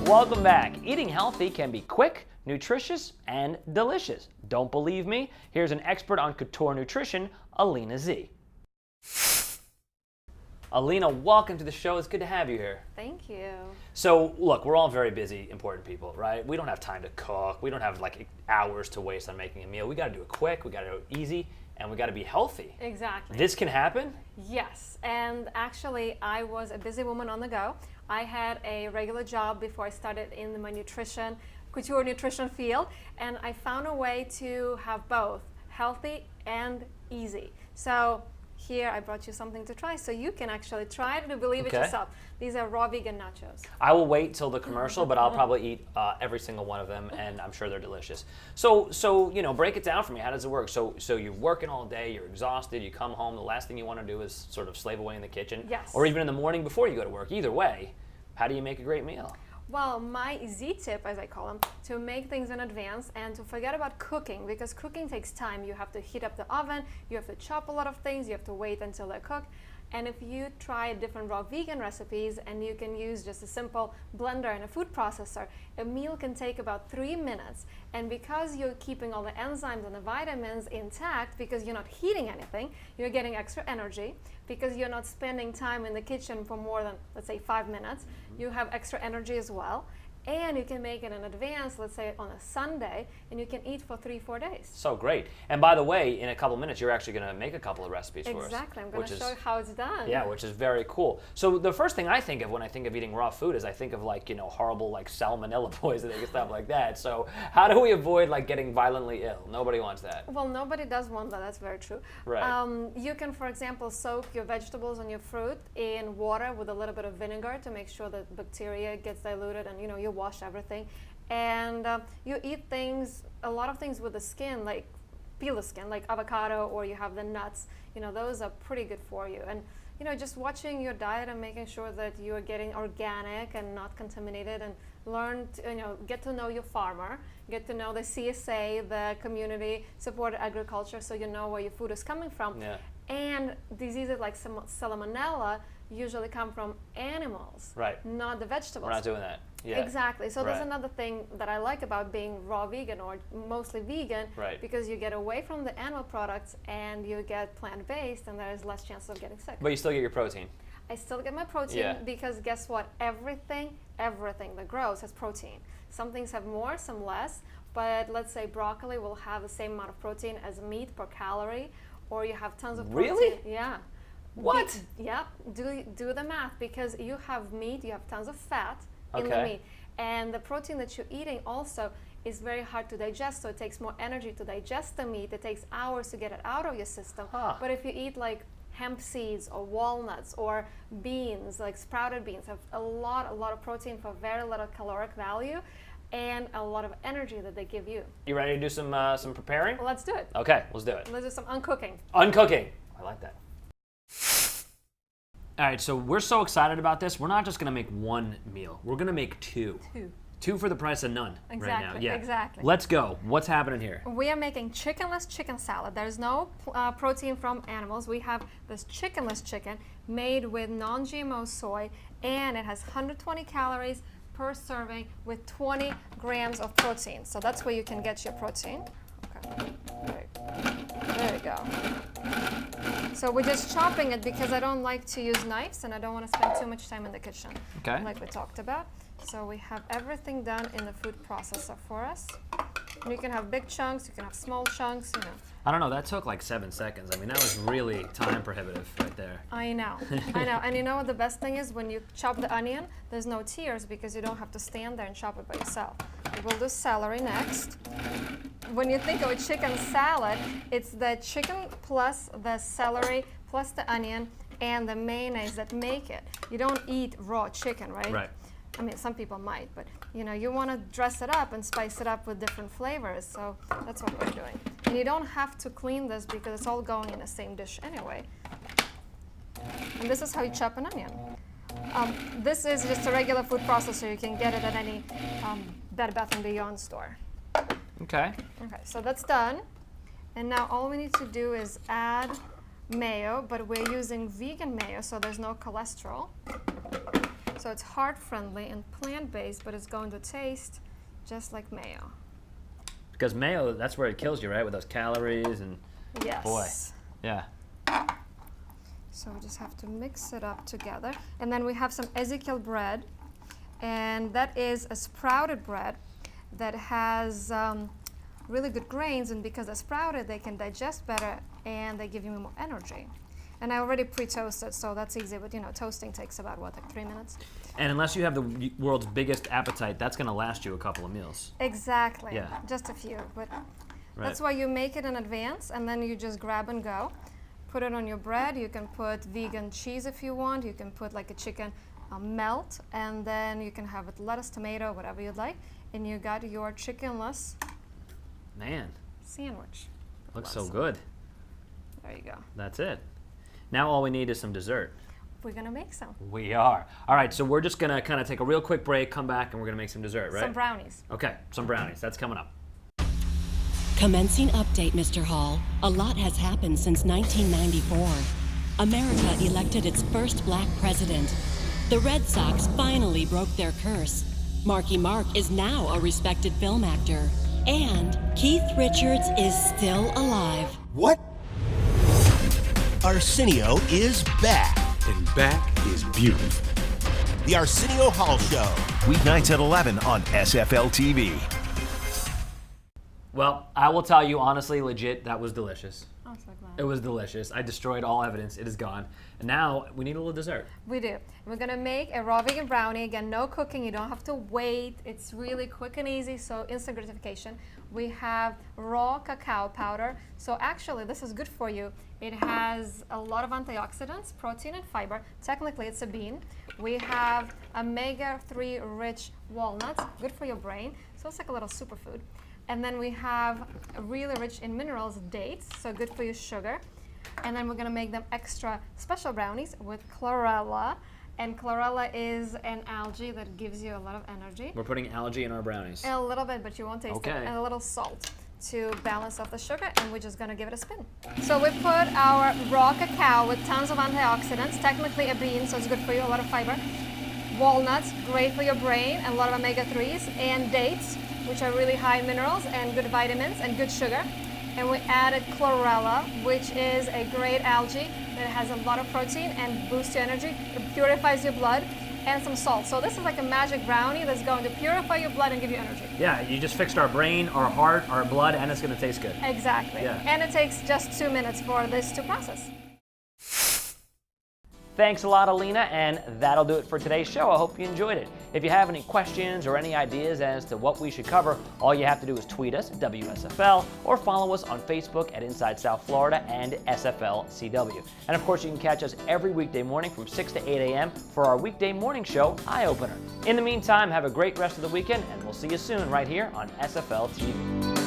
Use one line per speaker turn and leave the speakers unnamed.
Welcome back. Eating healthy can be quick, nutritious, and delicious. Don't believe me? Here's an expert on couture nutrition, Alina Z. Alina, welcome to the show. It's good to have you here.
Thank you.
So, look, we're all very busy, important people, right? We don't have time to cook. We don't have like hours to waste on making a meal. We got to do it quick. We got to do it easy, and we got to be healthy.
Exactly.
This can happen?
Yes, and actually I was a busy woman on the go. I had a regular job before I started in my couture nutrition field, and I found a way to have both healthy and easy. So here I brought you something to try so you can actually try it and believe it yourself. These are raw vegan nachos.
I will wait till the commercial, but I'll probably eat every single one of them, and I'm sure they're delicious. So you know, break it down for me. How does it work? So you're working all day, you're exhausted, you come home, the last thing you want to do is sort of slave away in the kitchen.
Yes.
Or even in the morning before you go to work. Either way, how do you make a great meal?
Well, my Z-tip, as I call them, to make things in advance and to forget about cooking, because cooking takes time. You have to heat up the oven, you have to chop a lot of things, you have to wait until they're cooked. And if you try different raw vegan recipes and you can use just a simple blender and a food processor, a meal can take about 3 minutes. And because you're keeping all the enzymes and the vitamins intact, because you're not heating anything, you're getting extra energy. Because you're not spending time in the kitchen for more than, let's say, 5 minutes, you have extra energy as well. And you can make it in advance, let's say on a Sunday, and you can eat for 3-4 days.
So great. And by the way, in a couple minutes, you're actually going to make a couple of recipes for us.
Exactly. I'm going to show you how it's done.
Yeah, which is very cool. So the first thing I think of when I think of eating raw food is I think of like, you know, horrible like salmonella poisoning and stuff like that. So how do we avoid like getting violently ill? Nobody wants that.
Well, nobody does want that. That's very true.
Right.
You can, for example, soak your vegetables and your fruit in water with a little bit of vinegar to make sure that bacteria gets diluted, and you know, you wash everything. And you eat a lot of things with the skin, like peel the skin, like avocado, or you have the nuts. You know, those are pretty good for you. And you know, just watching your diet and making sure that you are getting organic and not contaminated, and learn to, you know, get to know your farmer, get to know the CSA, the community supported agriculture, so you know where your food is coming from.
Yeah.
And diseases like salmonella usually come from animals,
Right.
not the vegetables.
We're not doing that. Yeah.
Exactly. So
Right.
that's another thing that I like about being raw vegan or mostly vegan,
Right.
because you get away from the animal products and you get plant-based, and there is less chance of getting sick.
But you still get your protein.
I still get my protein,
Yeah.
because guess what? Everything that grows has protein. Some things have more, some less, but let's say broccoli will have the same amount of protein as meat per calorie, or you have tons of protein.
Really?
Yeah.
What?
Yeah. Do the math, because you have meat, you have tons of fat in the
Okay.
meat, and the protein that you're eating also is very hard to digest, so it takes more energy to digest the meat. It takes hours to get it out of your system.
Huh.
But if you eat like hemp seeds or walnuts or beans, like sprouted beans, have a lot of protein for very little caloric value and a lot of energy that they give you.
You ready to do some preparing?
Let's do it.
Okay, let's do it.
Let's do some uncooking.
Uncooking. I like that. All right, so we're so excited about this. We're not just going to make one meal. We're going to make two. Two for the price of none right now.
Exactly,
Yeah.
exactly.
Let's go. What's happening here?
We are making chickenless chicken salad. There's no protein from animals. We have this chickenless chicken made with non-GMO soy, and it has 120 calories per serving with 20 grams of protein. So that's where you can get your protein. Okay. There we go. So we're just chopping it because I don't like to use knives and I don't want to spend too much time in the kitchen,
Okay.
like we talked about. So we have everything done in the food processor for us. And you can have big chunks, you can have small chunks, you know.
I don't know. That took like 7 seconds. I mean, that was really time prohibitive right there.
I know, I know. And you know what the best thing is? When you chop the onion, there's no tears because you don't have to stand there and chop it by yourself. We'll do celery next. When you think of a chicken salad, it's the chicken plus the celery plus the onion and the mayonnaise that make it. You don't eat raw chicken, right?
Right.
I mean, some people might, but you know, you want to dress it up and spice it up with different flavors. So that's what we're doing. And you don't have to clean this because it's all going in the same dish anyway. And this is how you chop an onion. This is just a regular food processor. You can get it at any Bed Bath & Beyond store.
Okay.
Okay, so that's done. And now all we need to do is add mayo, but we're using vegan mayo, so there's no cholesterol. So it's heart-friendly and plant-based, but it's going to taste just like mayo.
Because mayo, that's where it kills you, right? With those calories and
Yes.
boy, yeah.
So we just have to mix it up together. And then we have some Ezekiel bread, and that is a sprouted bread that has really good grains, and because they're sprouted, they can digest better and they give you more energy. And I already pre-toasted, so that's easy, but toasting takes about, like 3 minutes?
And unless you have the world's biggest appetite, that's going to last you a couple of meals.
Exactly.
Yeah.
Just a few, but
Right.
that's why you make it in advance, and then you just grab and go. Put it on your bread. You can put vegan cheese if you want. You can put like a chicken melt, and then you can have it lettuce, tomato, whatever you'd like, and you got your chickenless
Man,
sandwich.
looks so
Awesome.
good.
There you go.
That's it. Now all we need is some dessert.
We're gonna make some.
We are. All right, so we're just going to kind of take a real quick break, come back, and we're going to make some dessert, right?
Some brownies.
Okay, some brownies. That's coming up.
Commencing update, Mr. Hall. A lot has happened since 1994. America elected its first black president. The Red Sox finally broke their curse. Marky Mark is now a respected film actor. And Keith Richards is still alive.
What? Arsenio is back.
And back is beautiful.
The Arsenio Hall Show. Weeknights at 11 on SFL TV.
Well, I will tell you honestly, legit, that was delicious.
I'm so glad.
It was delicious. I destroyed all evidence. It is gone. And now we need a little dessert.
We do. We're gonna make a raw vegan brownie. Again, no cooking. You don't have to wait. It's really quick and easy, so instant gratification. We have raw cacao powder. So actually, this is good for you. It has a lot of antioxidants, protein, and fiber. Technically, it's a bean. We have omega-3 rich walnuts, good for your brain. So it's like a little superfood. And then we have really rich in minerals, dates, so good for your sugar. And then we're gonna make them extra special brownies with chlorella. And chlorella is an algae that gives you a lot of energy.
We're putting algae in our brownies.
A little bit, but you won't taste it.
Okay.
And a little salt to balance off the sugar, and we're just gonna give it a spin. So we put our raw cacao with tons of antioxidants, technically a bean, so it's good for you, a lot of fiber. Walnuts, great for your brain, and a lot of omega-3s, and dates, which are really high in minerals and good vitamins and good sugar. And we added chlorella, which is a great algae that has a lot of protein and boosts your energy, it purifies your blood, and some salt. So this is like a magic brownie that's going to purify your blood and give you energy.
Yeah, you just fixed our brain, our heart, our blood, and it's going to taste good.
Exactly.
Yeah.
And it takes just 2 minutes for this to process.
Thanks a lot, Alina, and that'll do it for today's show. I hope you enjoyed it. If you have any questions or any ideas as to what we should cover, all you have to do is tweet us at WSFL or follow us on Facebook at Inside South Florida and SFL-CW. And of course, you can catch us every weekday morning from 6 to 8 a.m. for our weekday morning show, Eye Opener. In the meantime, have a great rest of the weekend, and we'll see you soon right here on SFL TV.